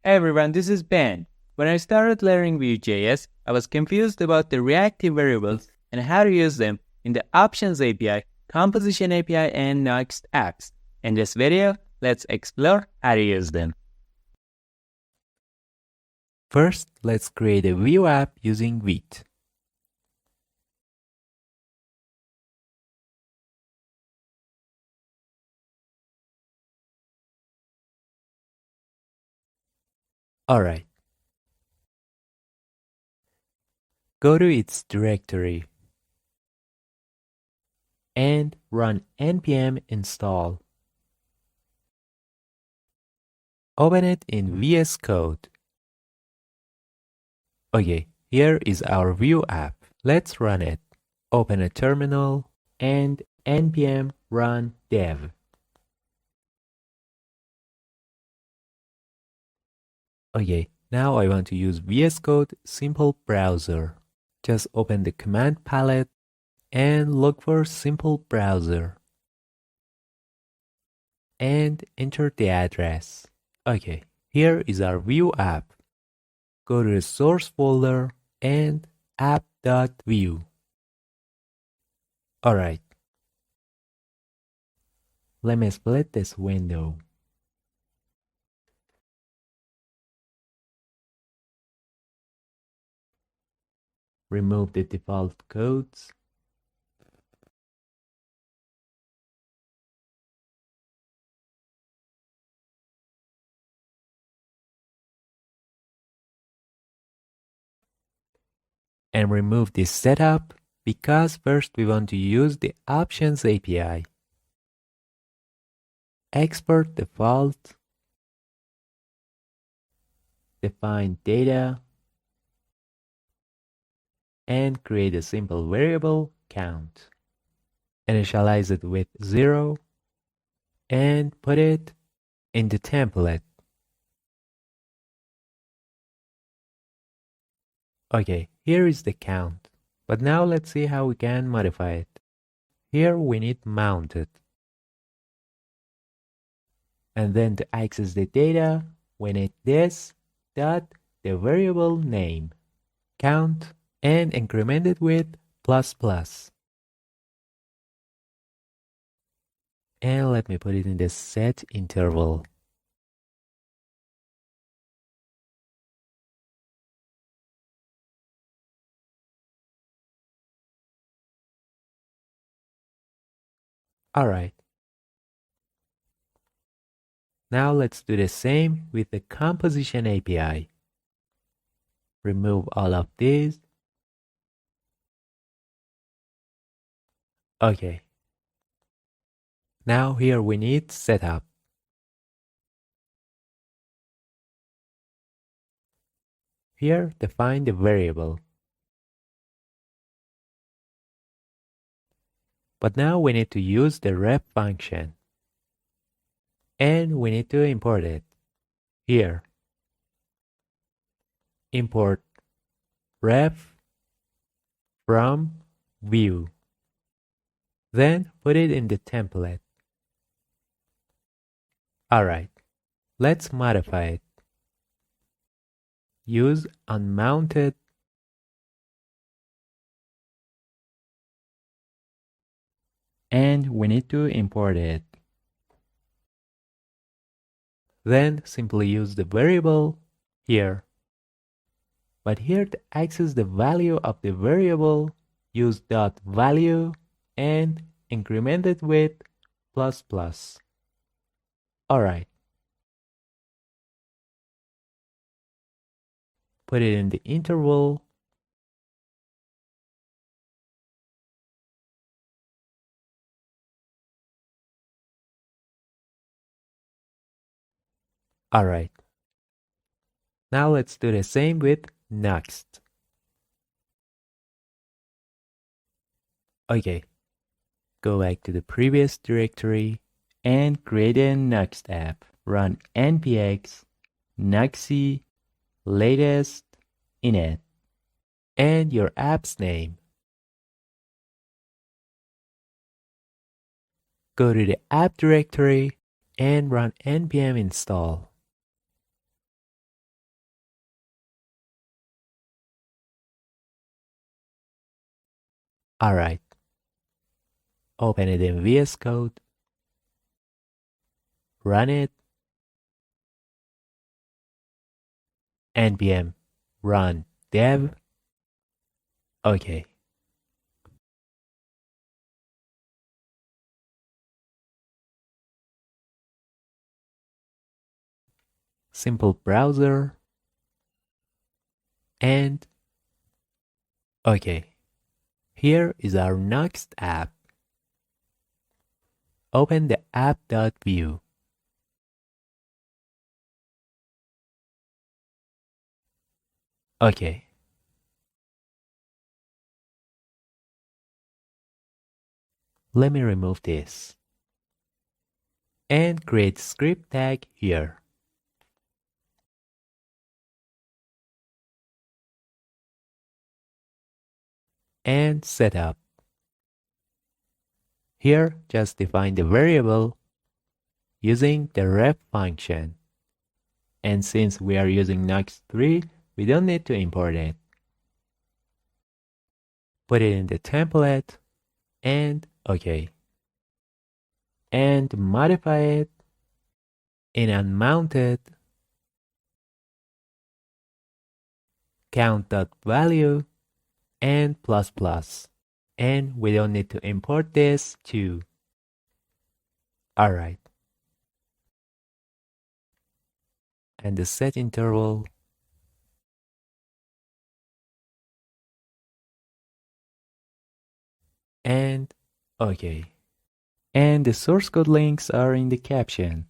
Hey everyone, this is Ben. When I started learning Vue.js, I was confused about the reactive variables and how to use them in the Options API, Composition API, and Nuxt apps. In this video, let's explore how to use them. First, let's create a Vue app using Vue. Alright. Go to its directory and run npm install. Open it in VS Code. Okay, here is our Vue app. Let's run it. Open a terminal and npm run dev. Okay, now I want to use VS Code Simple Browser. Just open the command palette and look for Simple Browser. And enter the address. Okay, here is our Vue app. Go to the source folder and app.vue. Alright. Let me split this window. Remove the default codes. And remove this setup because first we want to use the Options API. Export default. Define data. And create a simple variable count. Initialize it with 0 and put it in the template. Okay, here is the count. But now let's see how we can modify it. Here we need mounted. And then to access the data, we need this dot the variable name, count, and increment it with ++. And let me put it in the set interval. Alright. Now let's do the same with the Composition API. Remove all of these. Okay. Now here we need setup. Here define the variable. But now we need to use the ref function. And we need to import it. Here. Import ref from Vue. Then put it in the template. Alright. Let's modify it. Use unmounted. And we need to import it. Then simply use the variable here. But here to access the value of the variable, use .value and increment it with ++. Alright. Put it in the interval. Alright. Now let's do the same with Nuxt. Okay. Go back to the previous directory and create a Nuxt app. Run npx nuxt3 latest init and your app's name. Go to the app directory and run npm install. Alright, open it in VS Code, run it, npm run dev. Okay. Simple browser. And okay. Here is our Nuxt app. Open the app.vue. Okay. Let me remove this. And create script tag here. And setup. Here, just define the variable using the ref function. And since we are using Nuxt3, we don't need to import it. Put it in the template and OK. And modify it in unmounted count.value and plus plus. And we don't need to import this too. Alright. And the set interval. And OK. And the source code links are in the caption.